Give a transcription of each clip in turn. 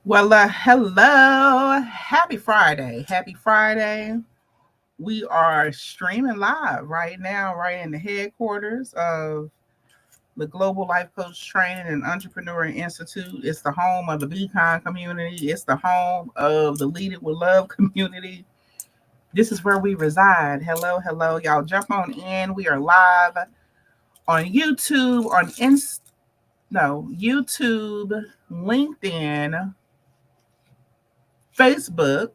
Well, hello. Happy Friday. Happy Friday. We are streaming live right now, right in the headquarters of the Global Life Coach Training and Entrepreneur Institute. It's the home of the Beacon community, it's the home of the Lead It With Love community. This is where we reside. Hello, hello. Y'all jump on in. We are live on YouTube, YouTube, LinkedIn, Facebook,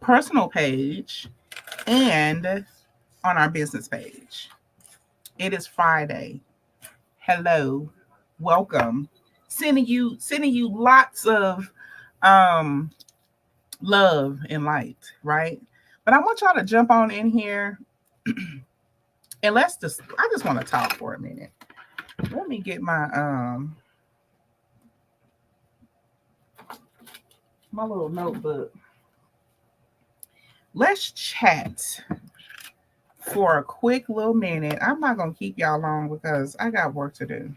personal page, and on our business page. It is Friday. Hello. Welcome. Sending you lots of um love and light, right? But I want y'all to jump on in here and I just want to talk for a minute. Let me get my little notebook. Let's chat for a quick little minute. I'm not gonna keep y'all long because I got work to do.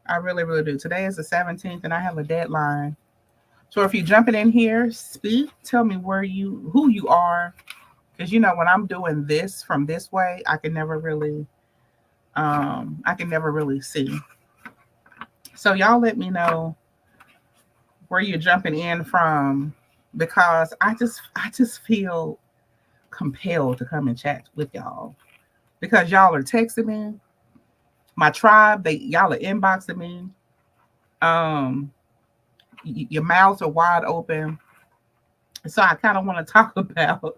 I really, really do. Today is the 17th and I have a deadline. So if you're jumping in here, speak, tell me who you are. Because when I'm doing this from this way, I can never really see. So y'all let me know where you're jumping in from because I just feel compelled to come and chat with y'all. Because y'all are texting me. My tribe, y'all are inboxing me. Um, your mouths are wide open. So I kind of want to talk about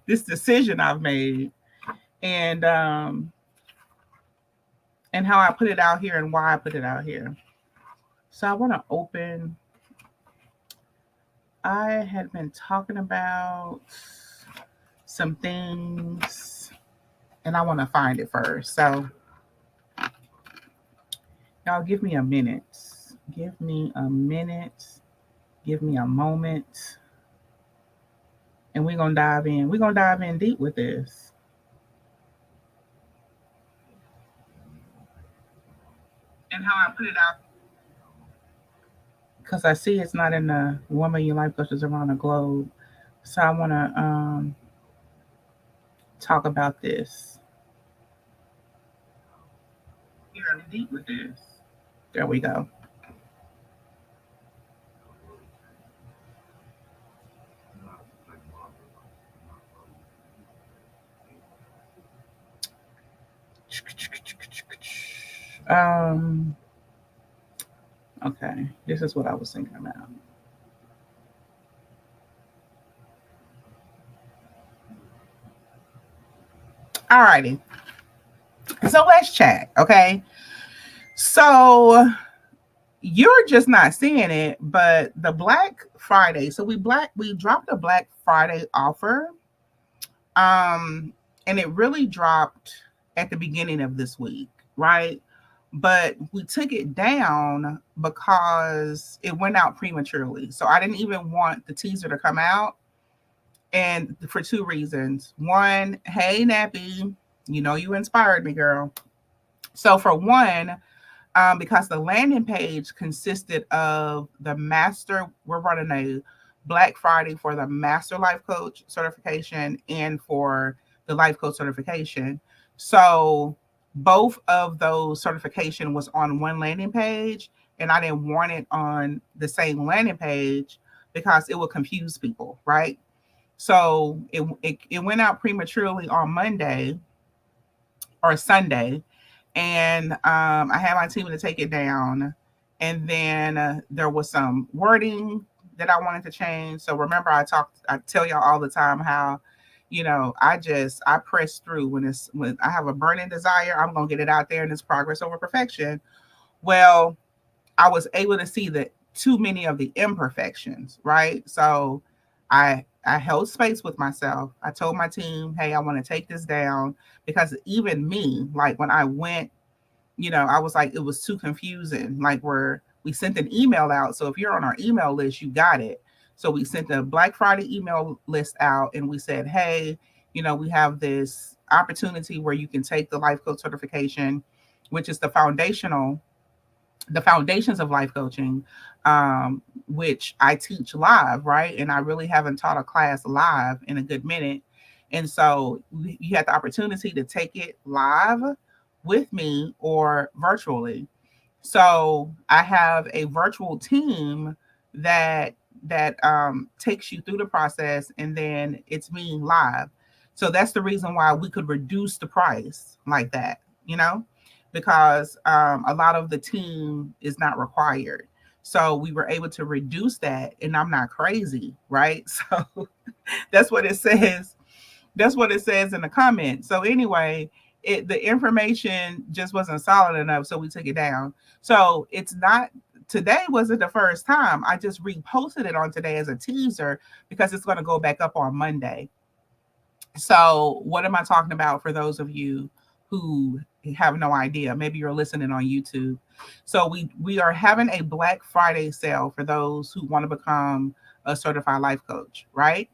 this decision I've made and and how I put it out here and why I put it out here. So I want to open. I had been talking about some things and I want to find it first. So y'all give me a minute. Give me a minute. Give me a moment. And we're gonna dive in. We're gonna dive in deep with this. And how I put it out. Because I see it's not in the Woman You Life Coaches around the globe. So I want to talk about this. You're deep with this. There we go. Um, okay, this is what I was thinking about. All righty. So let's chat, okay? So you're just not seeing it, but the Black Friday. So we dropped a Black Friday offer. Um, and it really dropped at the beginning of this week, right? But we took it down because it went out prematurely. So I didn't even want the teaser to come out. And for two reasons. One, hey, Nappy, you inspired me, girl. So for one, because the landing page consisted of we're running a Black Friday for the Master Life Coach certification and for the Life Coach certification. So both of those certification was on one landing page, and I didn't want it on the same landing page because it would confuse people, right? So it went out prematurely on Monday or Sunday, and I had my team to take it down. And then there was some wording that I wanted to change. So remember, I tell y'all all the time how, I press through when I have a burning desire, I'm gonna get it out there, and it's progress over perfection. Well, I was able to see that too many of the imperfections, right? So I held space with myself. I told my team, hey, I want to take this down because even me, like when I went, I was like, it was too confusing. Like we sent an email out. So if you're on our email list, you got it. So we sent the Black Friday email list out and we said, hey, we have this opportunity where you can take the life coach certification, which is the foundational the foundations of life coaching, which I teach live, right? And I really haven't taught a class live in a good minute. And so you had the opportunity to take it live with me or virtually. So I have a virtual team that takes you through the process, and then it's me live. So that's the reason why we could reduce the price like that, you know, because a lot of the team is not required. So we were able to reduce that, and I'm not crazy, right? So that's what it says. That's what it says in the comment. So anyway, the information just wasn't solid enough, so we took it down. So it's not, today wasn't the first time. I just reposted it on today as a teaser because it's going to go back up on Monday. So what am I talking about for those of you who have no idea? Maybe you're listening on YouTube. So we are having a Black Friday sale for those who want to become a certified life coach, right?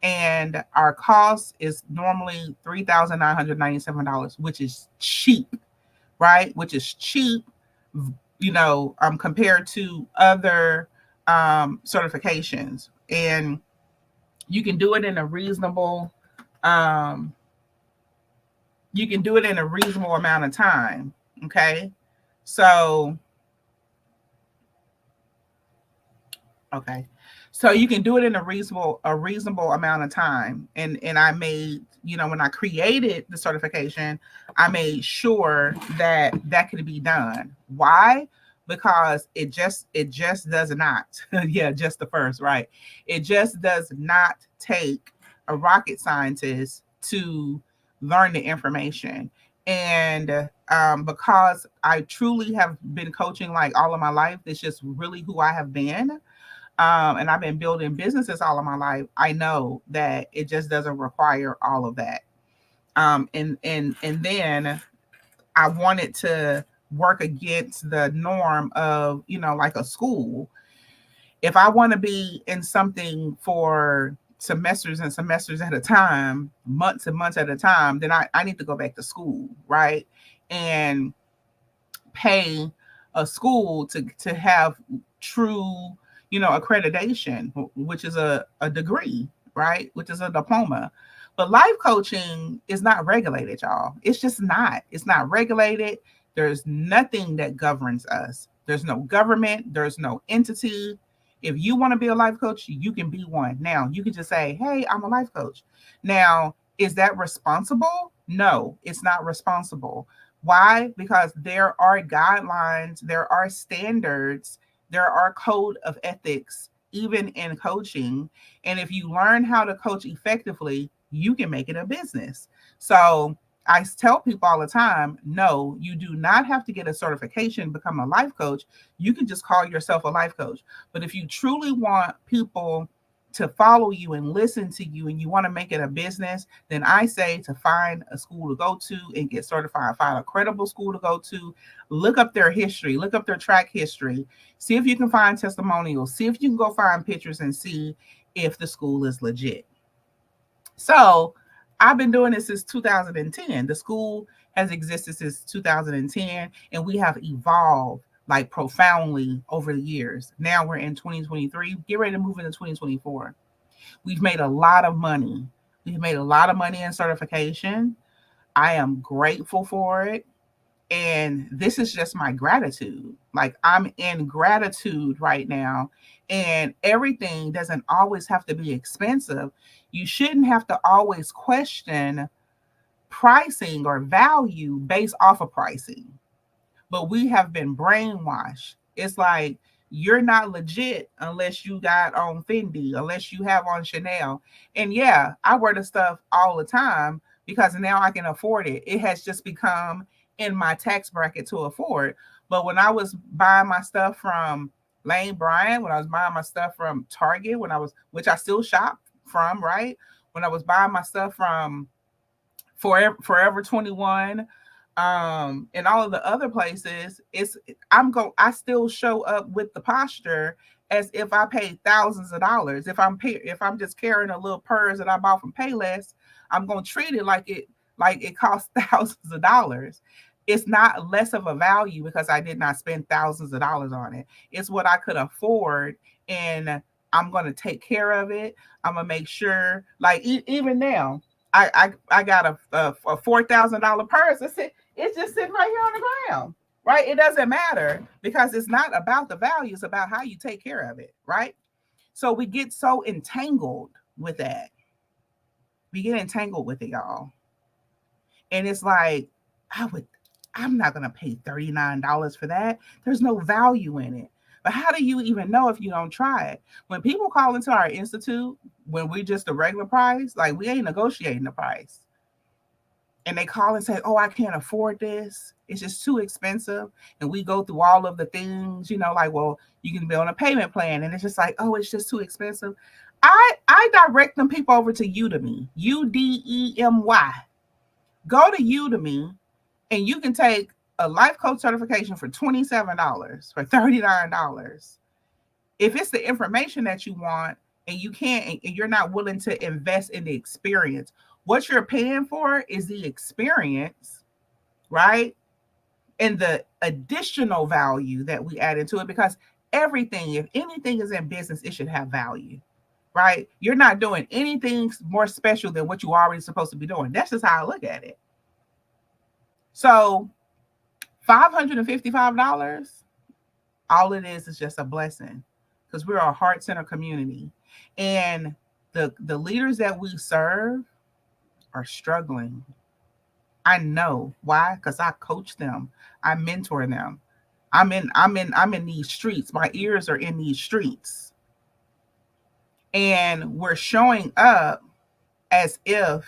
And our cost is normally $3,997, which is cheap, right? Which is cheap, compared to other certifications. And you can do it in a reasonable, um, you can do it in a reasonable amount of time. Okay. So, okay. So you can do it in a reasonable amount of time. And I made, when I created the certification, I made sure that that could be done. Why? Because it just does not. Yeah, just the first, right? It just does not take a rocket scientist to learn the information. And because I truly have been coaching like all of my life, it's just really who I have been, and I've been building businesses all of my life, I know that it just doesn't require all of that. And then I wanted to work against the norm of, like a school. If I want to be in something for semesters and semesters at a time, months and months at a time, then I need to go back to school, right? And pay a school to have true, accreditation, which is a degree, right? Which is a diploma. But life coaching is not regulated, y'all. It's just not. It's not regulated. There's nothing that governs us. There's no government. There's no entity. If you want to be a life coach, you can be one. Now, you can just say, hey, I'm a life coach. Now, is that responsible? No, it's not responsible. Why? Because there are guidelines, there are standards, there are code of ethics, even in coaching. And if you learn how to coach effectively, you can make it a business. So I tell people all the time, no, you do not have to get a certification, become a life coach. You can just call yourself a life coach. But if you truly want people to follow you and listen to you and you want to make it a business, then I say to find a school to go to and get certified. Find a credible school to go to, look up their history, look up their track history, see if you can find testimonials, see if you can go find pictures and see if the school is legit. So I've been doing this since 2010. The school has existed since 2010, and we have evolved like profoundly over the years. Now we're in 2023, get ready to move into 2024. We've made a lot of money. We've made a lot of money in certification. I am grateful for it. And this is just my gratitude. Like, I'm in gratitude right now. And everything doesn't always have to be expensive. You shouldn't have to always question pricing or value based off of pricing. But we have been brainwashed. It's like, you're not legit unless you got on Fendi, unless you have on Chanel. And yeah, I wear the stuff all the time because now I can afford it. It has just become in my tax bracket to afford. But when I was buying my stuff from Lane Bryant, when I was buying my stuff from Target, which I still shop from, right? When I was buying my stuff from Forever 21, and all of the other places, I still show up with the posture as if I paid thousands of dollars. If I'm just carrying a little purse that I bought from Payless, I'm gonna treat it like it costs thousands of dollars. It's not less of a value because I did not spend thousands of dollars on it. It's what I could afford, and I'm going to take care of it. I'm going to make sure, like even now, I got a $4,000 purse. It's just sitting right here on the ground, right? It doesn't matter because it's not about the value. It's about how you take care of it, right? So we get so entangled with that. We get entangled with it, y'all. And it's like, I'm not going to pay $39 for that. There's no value in it. But how do you even know if you don't try it? When people call into our institute, when we just the regular price, like we ain't negotiating the price. And they call and say, oh, I can't afford this. It's just too expensive. And we go through all of the things, like, well, you can be on a payment plan. And it's just like, oh, it's just too expensive. I direct them people over to Udemy, Udemy. Go to Udemy and you can take a life coach certification for $27, for $39. If it's the information that you want and you can't, and you're not willing to invest in the experience, what you're paying for is the experience, right? And the additional value that we add into it, because everything, if anything is in business, it should have value, right? You're not doing anything more special than what you already supposed to be doing. That's just how I look at it. So $555, all it is just a blessing, because we're a heart-centered community. And the leaders that we serve are struggling. I know why, because I coach them, I mentor them. I'm in these streets. My ears are in these streets. And we're showing up as if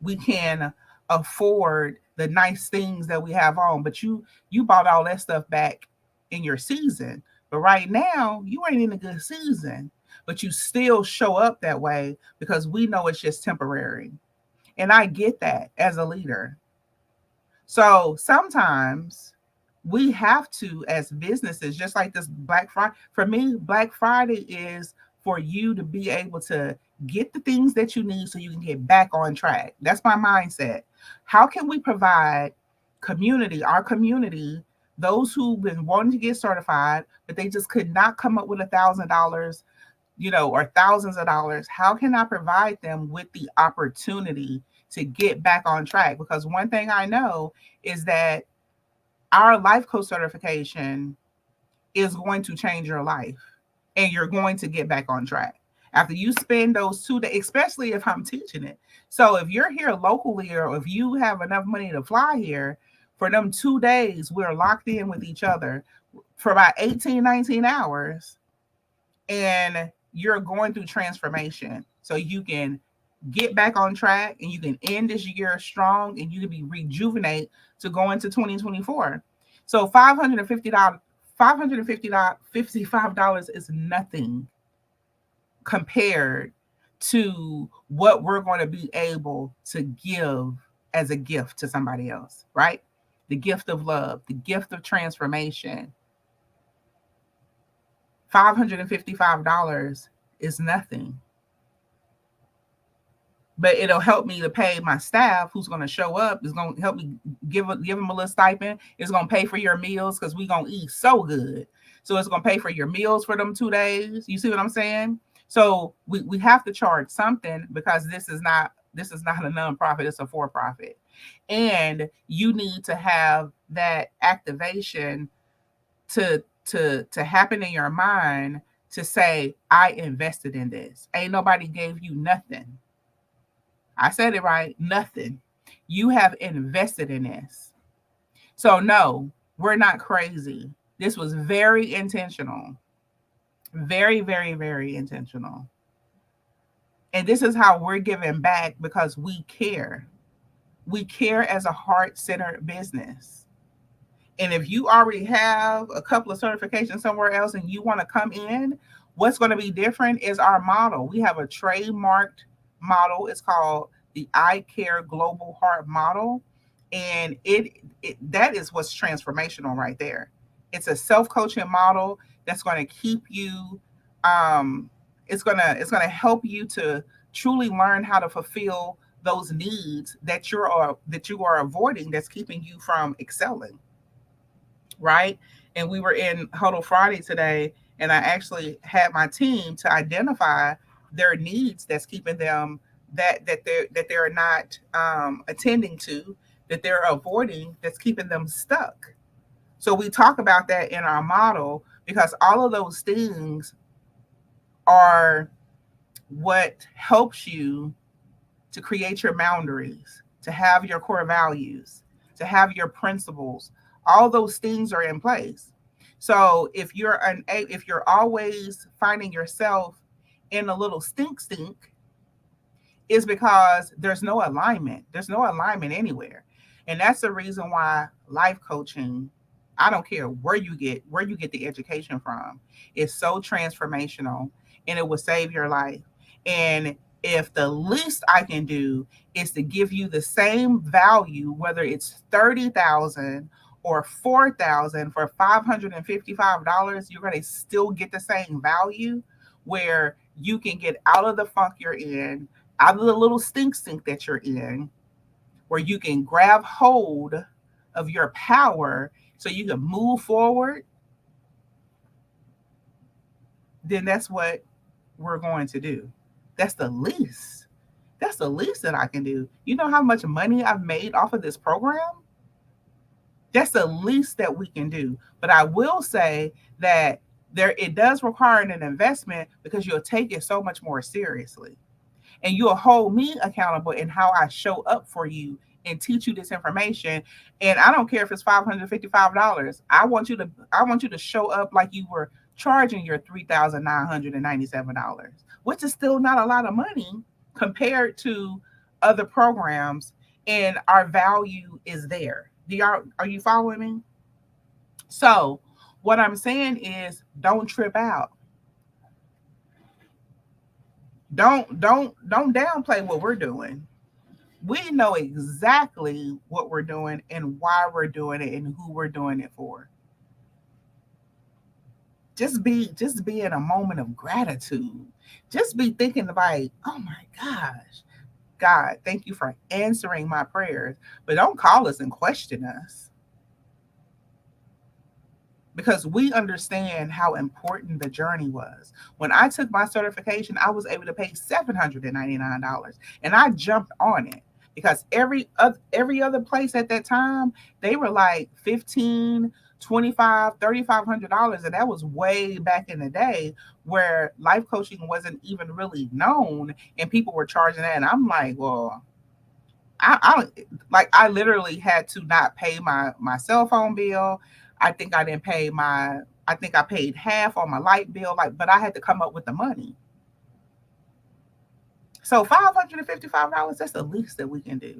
we can afford the nice things that we have on, but you bought all that stuff back in your season. But right now, you ain't in a good season, but you still show up that way because we know it's just temporary. And I get that as a leader. So sometimes we have to, as businesses, just like this Black Friday, for me, Black Friday is for you to be able to get the things that you need so you can get back on track. That's my mindset. How can we provide our community, those who've been wanting to get certified, but they just could not come up with $1,000, or thousands of dollars? How can I provide them with the opportunity to get back on track? Because one thing I know is that our life coach certification is going to change your life, and you're going to get back on track after you spend those 2 days, especially if I'm teaching it. So if you're here locally, or if you have enough money to fly here, for them 2 days, we're locked in with each other for about 18, 19 hours. And you're going through transformation so you can get back on track, and you can end this year strong, and you can be rejuvenate to go into 2024. So $555 is nothing compared to what we're going to be able to give as a gift to somebody else, right? The gift of love, the gift of transformation. $555 is nothing. But it'll help me to pay my staff who's going to show up. It's going to help me give them a little stipend. It's going to pay for your meals because we're going to eat so good. So it's going to pay for your meals for them 2 days. You see what I'm saying? So we have to charge something, because this is not a nonprofit, it's a for-profit. And you need to have that activation to happen in your mind to say, I invested in this. Ain't nobody gave you nothing. I said it right, nothing. You have invested in this. So no, we're not crazy. This was very intentional. Very, very, very intentional. And this is how we're giving back, because we care. We care as a heart-centered business. And if you already have a couple of certifications somewhere else and you want to come in, what's going to be different is our model. We have a trademarked model. It's called the I Care Global Heart Model. And that is what's transformational right there. It's a self-coaching model that's going to keep you, it's going to help you to truly learn how to fulfill those needs that you are avoiding, that's keeping you from excelling, right? And we were in Huddle Friday today, and I actually had my team to identify their needs that's keeping them, that they're not attending to, that they're avoiding, that's keeping them stuck. So we talk about that in our model, because all of those things are what helps you to create your boundaries, to have your core values, to have your principles. All those things are in place. So if you're always finding yourself in a little stink, is because there's no alignment. There's no alignment anywhere. And that's the reason why life coaching, I don't care where you get the education from, is so transformational, and it will save your life. And if the least I can do is to give you the same value, whether it's 30,000 or 4,000 for $555, you're going to still get the same value, where you can get out of the funk you're in, out of the little stink that you're in, where you can grab hold of your power so you can move forward. Then that's what we're going to do. That's the least. That's the least that I can do. You know how much money I've made off of this program? That's the least that we can do. But I will say that it does require an investment, because you'll take it so much more seriously. And you'll hold me accountable in how I show up for you and teach you this information. And I don't care if it's $555. I want you to show up like you were charging your $3,997, which is still not a lot of money compared to other programs, and our value is there. Are you following me? So what I'm saying is, don't trip out. Don't downplay what we're doing. We know exactly what we're doing and why we're doing it and who we're doing it for. Just be in a moment of gratitude. Just be thinking like, oh my gosh, God, thank you for answering my prayers. But don't call us and question us, because we understand how important the journey was. When I took my certification, I was able to pay $799, and I jumped on it, because every other place at that time, they were like 15, 25, $3,500, and that was way back in the day, where life coaching wasn't even really known, and people were charging that. And I'm like, well, I literally had to not pay my cell phone bill. I think I didn't pay my I think I paid half on my light bill, like, but I had to come up with the money. So $555, that's the least that we can do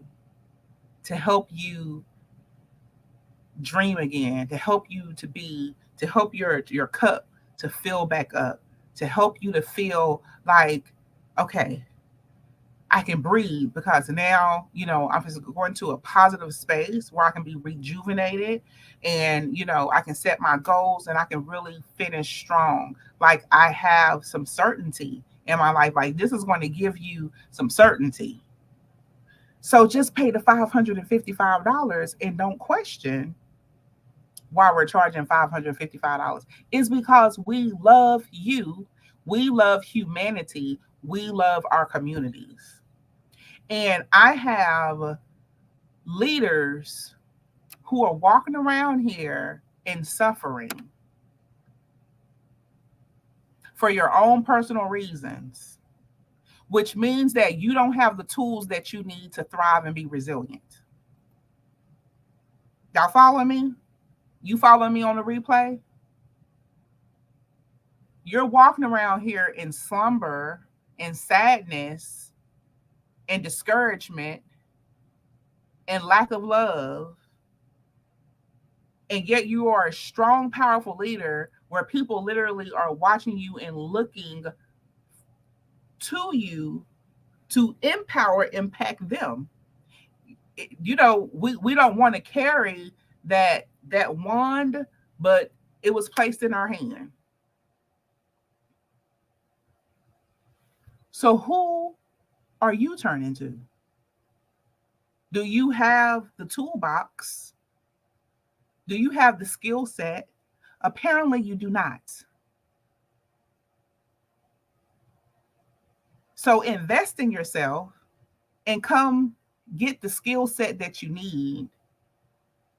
to help you dream again, to help your cup to fill back up, to help you to feel like, okay, I can breathe, because now, I'm just going to a positive space where I can be rejuvenated, and, I can set my goals, and I can really finish strong. Like, I have some certainty in my life. Like, this is going to give you some certainty. So just pay the $555 and don't question why we're charging $555. Is because we love you. We love humanity. We love our communities. And I have leaders who are walking around here in suffering for your own personal reasons, which means that you don't have the tools that you need to thrive and be resilient. Y'all follow me? You follow me on the replay? You're walking around here in slumber and sadness and discouragement and lack of love, and yet you are a strong, powerful leader where people literally are watching you and looking to you to impact them. We don't want to carry that wand, but it was placed in our hand. So who are you turning to? Do you have the toolbox? Do you have the skill set? Apparently, you do not. So invest in yourself and come get the skill set that you need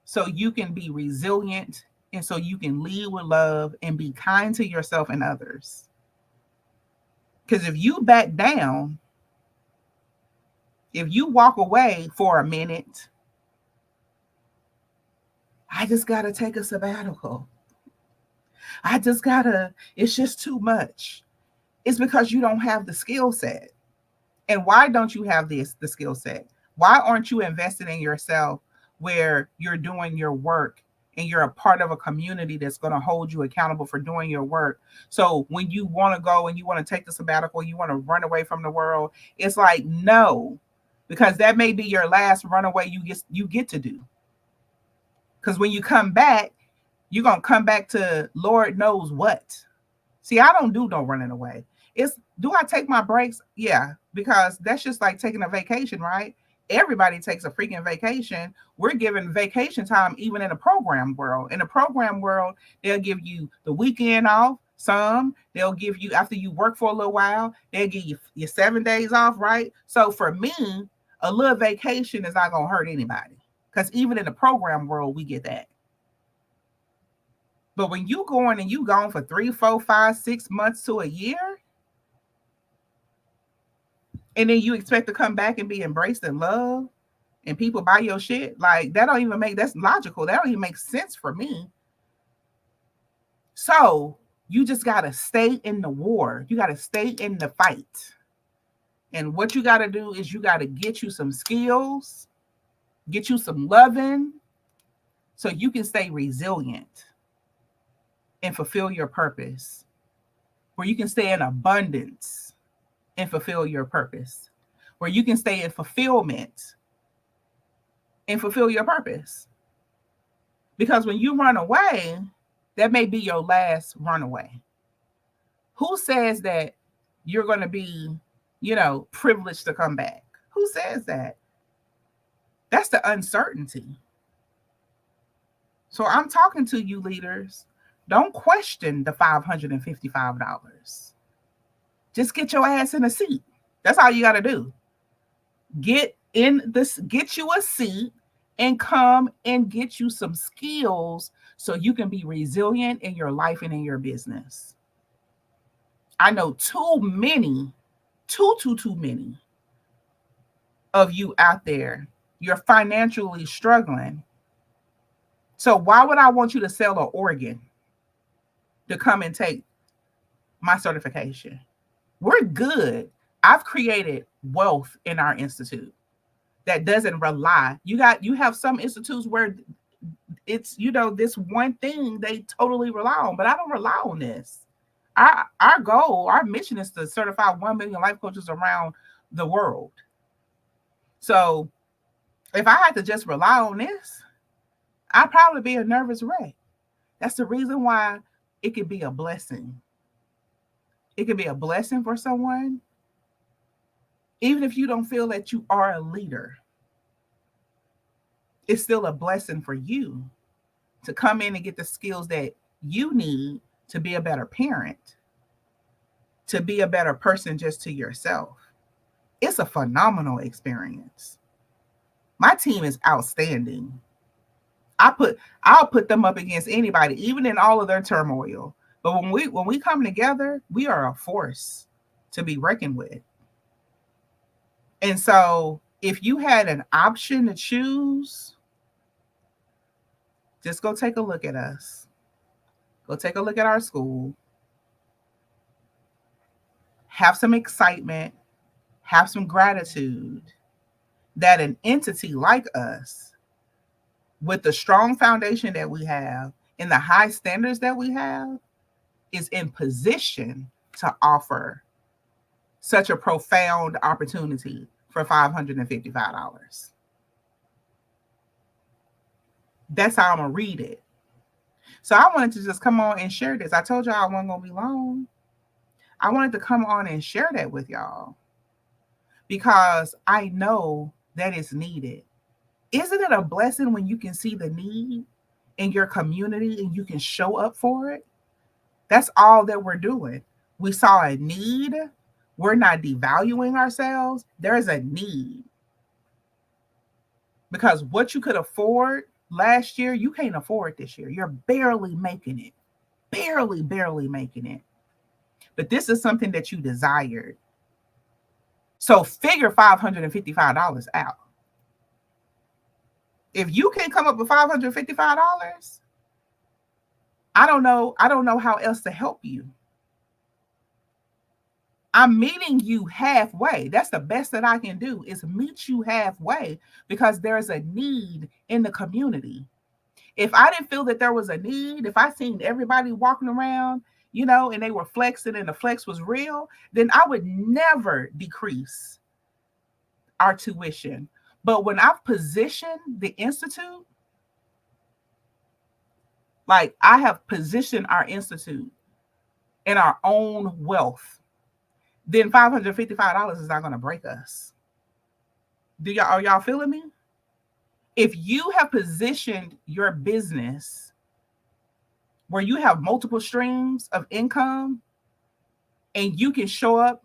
so you can be resilient and so you can lead with love and be kind to yourself and others. Because if you back down, if you walk away for a minute, I just got to take a sabbatical. It's just too much. It's because you don't have the skill set. And why don't you have the skill set? Why aren't you invested in yourself where you're doing your work and you're a part of a community that's going to hold you accountable for doing your work? So when you want to go and you want to take the sabbatical, you want to run away from the world, it's like, no, because that may be your last runaway you get to do. Because when you come back, you're going to come back to Lord knows what. See, I don't do no running away. Do I take my breaks? Yeah, because that's just like taking a vacation, right? Everybody takes a freaking vacation. We're given vacation time even in the program world. In the program world, they'll give you the weekend off. Some they'll give you after you work for a little while, they'll give you your 7 days off, right? So for me, a little vacation is not gonna hurt anybody. Because even in the program world, we get that. But when you going and you gone for 3, 4, 5, 6 months to a year, and then you expect to come back and be embraced and loved, and people buy your shit, like that's logical. That don't even make sense for me. So you just gotta stay in the war. You gotta stay in the fight. And what you gotta do is you gotta get you some skills, get you some loving, so you can stay resilient and fulfill your purpose, where you can stay in abundance and fulfill your purpose, where you can stay in fulfillment and fulfill your purpose. Because when you run away, that may be your last runaway. Who says that you're going to be, privileged to come back? Who says that? That's the uncertainty. So I'm talking to you leaders. Don't question the $555. Just get your ass in a seat. That's all you got to do. Get you a seat and come and get you some skills so you can be resilient in your life and in your business. I know too many of you out there, you're financially struggling. So why would I want you to sell an organ to come and take my certification? We're good. I've created wealth in our institute that doesn't rely. You have some institutes where it's, this one thing they totally rely on, but I don't rely on this. Our goal, our mission is to certify 1 million life coaches around the world. So if I had to just rely on this, I'd probably be a nervous wreck. That's the reason why it could be a blessing. It could be a blessing for someone, even if you don't feel that you are a leader. It's still a blessing for you to come in and get the skills that you need to be a better parent, to be a better person just to yourself. It's a phenomenal experience. My team is outstanding. I'll put them up against anybody, even in all of their turmoil. But when we come together, we are a force to be reckoned with. And so if you had an option to choose, just go take a look at us. Go take a look at our school. Have some excitement. Have some gratitude that an entity like us, with the strong foundation that we have and the high standards that we have, is in position to offer such a profound opportunity for $555. That's how I'm going to read it. So I wanted to just come on and share this. I told y'all I wasn't going to be long. I wanted to come on and share that with y'all because I know that it's needed. Isn't it a blessing when you can see the need in your community and you can show up for it? That's all that we're doing. We saw a need. We're not devaluing ourselves. There is a need. Because what you could afford last year, you can't afford this year. You're barely making it. Barely making it. But this is something that you desired. So figure $555 out. If you can come up with $555, I don't know how else to help you. I'm meeting you halfway. That's the best that I can do, is meet you halfway, because there's a need in the community. If I didn't feel that there was a need, if I seen everybody walking around, and they were flexing and the flex was real, then I would never decrease our tuition. But when I've positioned the Institute, like I have positioned our Institute in our own wealth, then $555 is not going to break us. Are y'all feeling me? If you have positioned your business where you have multiple streams of income and you can show up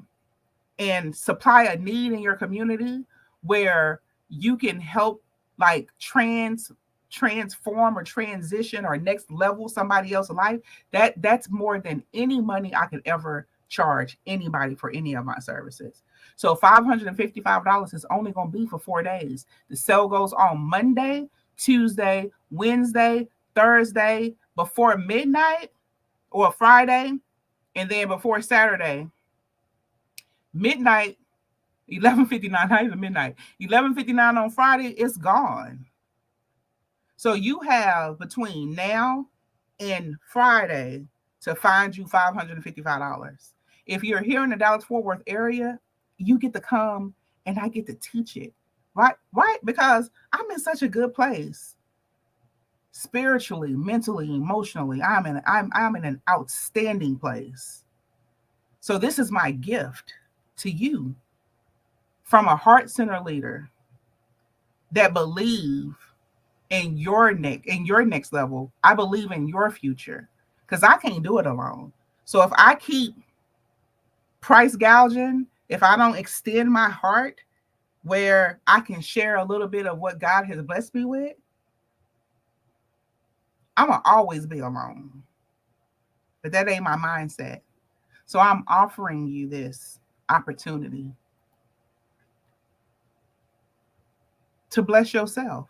and supply a need in your community where you can help like transform or transition or next level somebody else's life, that's more than any money I could ever charge anybody for any of my services. So $555 is only going to be for 4 days. The sale goes on Monday, Tuesday, Wednesday, Thursday, before midnight, or Friday, and then before Saturday. Midnight, 11:59, not even midnight, 11:59 on Friday, it's gone. So you have between now and Friday to find you $555. If you're here in the Dallas-Fort Worth area, you get to come and I get to teach it, right? Because I'm in such a good place. Spiritually, mentally, emotionally, I'm in an outstanding place. So this is my gift to you from a heart center leader that believe in your next level. I believe in your future, because I can't do it alone. So if I keep price gouging, if I don't extend my heart where I can share a little bit of what God has blessed me with, I'm going to always be alone. But that ain't my mindset. So I'm offering you this opportunity to bless yourself.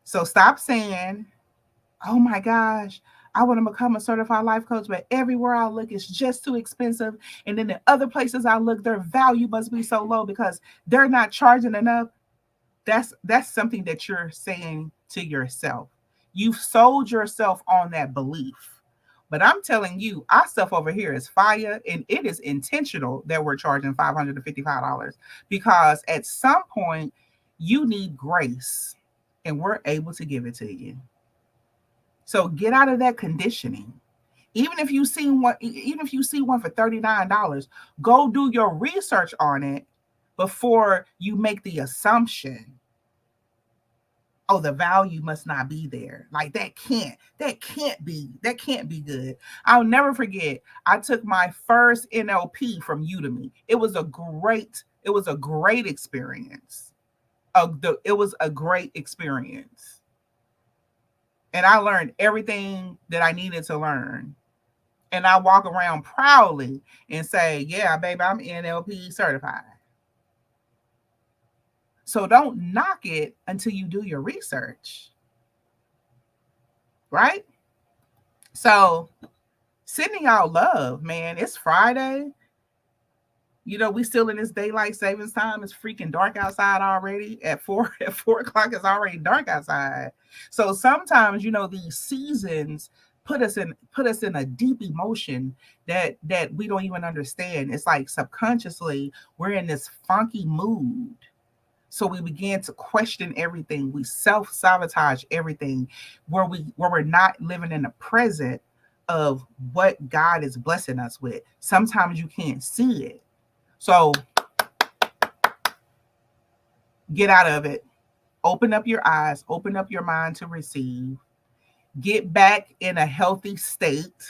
So stop saying, oh my gosh, I want to become a certified life coach, but everywhere I look, it's just too expensive. And then the other places I look, their value must be so low because they're not charging enough. That's something that you're saying to yourself. You've sold yourself on that belief. But I'm telling you, our stuff over here is fire, and it is intentional that we're charging $555, because at some point you need grace, and we're able to give it to you. So get out of that conditioning. Even if you see one for $39, go do your research on it before you make the assumption, oh, the value must not be there. Like that can't be good. I'll never forget, I took my first NLP from Udemy. It was a great experience. It was a great experience. And I learned everything that I needed to learn. And I walk around proudly and say, yeah, baby, I'm NLP certified. So don't knock it until you do your research. Right? So sending y'all love, man. It's Friday. We still in this daylight savings time. It's freaking dark outside already. At 4 o'clock, it's already dark outside. So sometimes, these seasons put us in a deep emotion that we don't even understand. It's like subconsciously we're in this funky mood. So we begin to question everything. We self-sabotage everything, where we're not living in the present of what God is blessing us with. Sometimes you can't see it. So get out of it. Open up your eyes, open up your mind to receive, get back in a healthy state,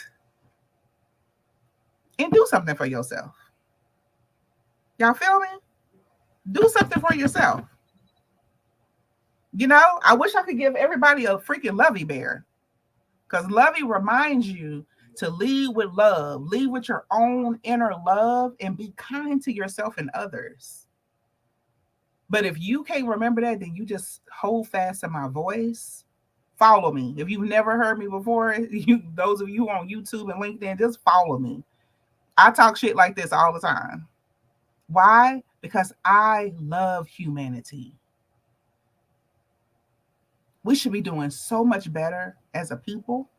and do something for yourself. Y'all feel me? Do something for yourself. I wish I could give everybody a freaking lovey bear, because lovey reminds you to lead with love, lead with your own inner love, and be kind to yourself and others. But if you can't remember that, then you just hold fast to my voice. Follow me. If you've never heard me before, those of you on YouTube and LinkedIn, just follow me. I talk shit like this all the time. Why? Because I love humanity. We should be doing so much better as a people.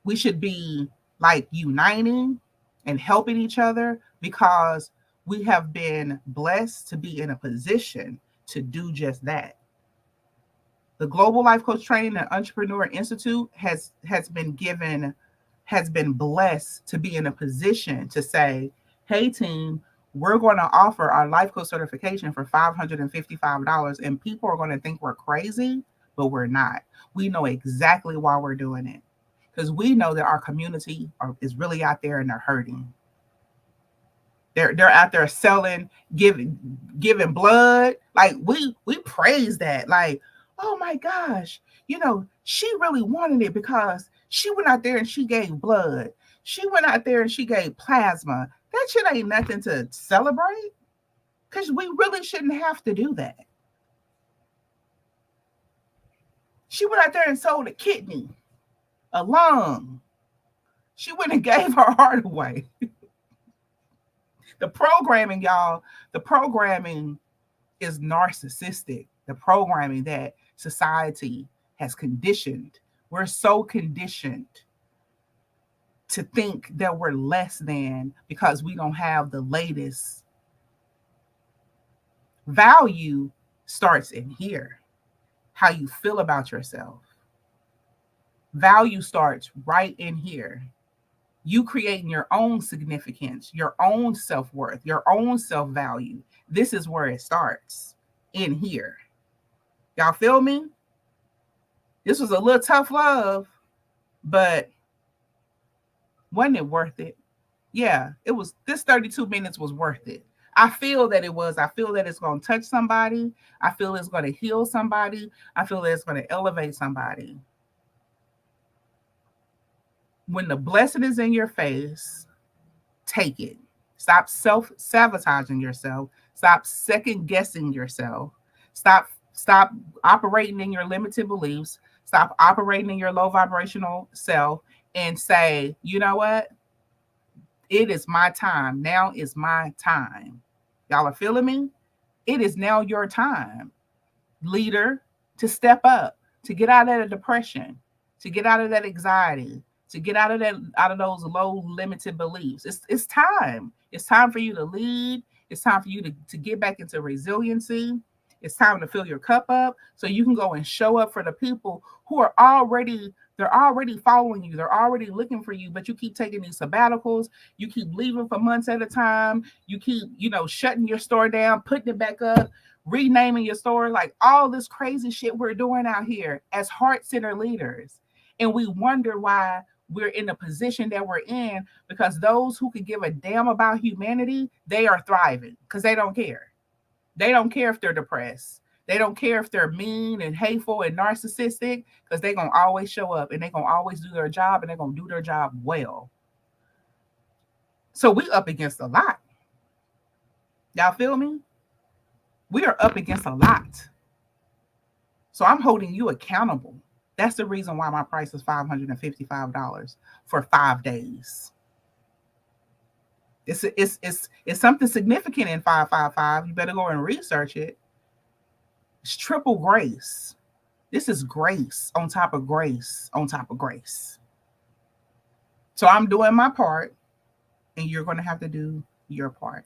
We should be like uniting and helping each other, because we have been blessed to be in a position to do just that. The Global Life Coach Training and Entrepreneur Institute has been blessed to be in a position to say, hey team, we're going to offer our life coach certification for $555, and people are going to think we're crazy, but we're not. We know exactly why we're doing it, because we know that our community is really out there and they're hurting. They're out there selling, giving blood. Like we praise that. Like, oh my gosh, she really wanted it because she went out there and she gave blood. She went out there and she gave plasma. That shit ain't nothing to celebrate, because we really shouldn't have to do that. She went out there and sold a kidney, a lung. She went and gave her heart away. The programming, y'all, the programming is narcissistic. The programming that society has conditioned. We're so conditioned to think that we're less than because we don't have the latest. Value starts in here. How you feel about yourself. Value starts right in here. You creating your own significance, your own self-worth, your own self-value. This is where it starts, in here. Y'all feel me? This was a little tough love, but wasn't it worth it? Yeah, it was. This 32 minutes was worth it. I feel that it was. I feel that it's going to touch somebody. I feel it's going to heal somebody. I feel that it's going to elevate somebody. When the blessing is in your face, take it. Stop self-sabotaging yourself. Stop second-guessing yourself. Stop operating in your limited beliefs. Stop operating in your low vibrational self and say, you know what? It is my time. Now is my time. Y'all are feeling me? It is now your time, leader, to step up, to get out of that depression, to get out of that anxiety, to get out of those low limited beliefs. It's time. It's time for you to lead. It's time for you to get back into resiliency. It's time to fill your cup up so you can go and show up for the people who are already following you. They're already looking for you, but you keep taking these sabbaticals. You keep leaving for months at a time. You keep, shutting your store down, putting it back up, renaming your store, like all this crazy shit we're doing out here as heart-centered leaders. And we wonder why we're in the position that we're in, because those who could give a damn about humanity, they are thriving because they don't care. They don't care if they're depressed. They don't care if they're mean and hateful and narcissistic, because they're going to always show up and they're going to always do their job, and they're going to do their job well. So we up against a lot. Y'all feel me? We are up against a lot. So I'm holding you accountable. That's the reason why my price is $555 for 5 days. It's something significant in 555. You better go and research it. It's triple grace. This is grace on top of grace on top of grace. So I'm doing my part, and you're going to have to do your part.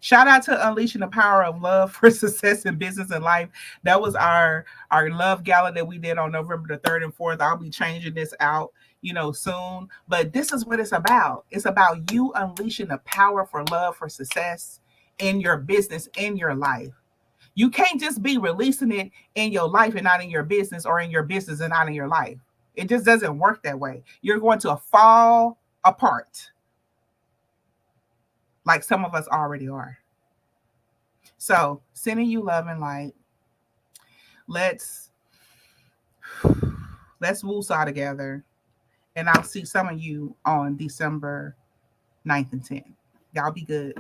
Shout out to Unleashing the Power of Love for Success in Business and Life. That was our love gala that we did on November the 3rd and 4th. I'll be changing this out, soon. But this is what it's about. It's about you unleashing the power for love for success in your business, in your life. You can't just be releasing it in your life and not in your business, or in your business and not in your life. It just doesn't work that way. You're going to fall apart like some of us already are. So, sending you love and light. Let's woosah together. And I'll see some of you on December 9th and 10th. Y'all be good.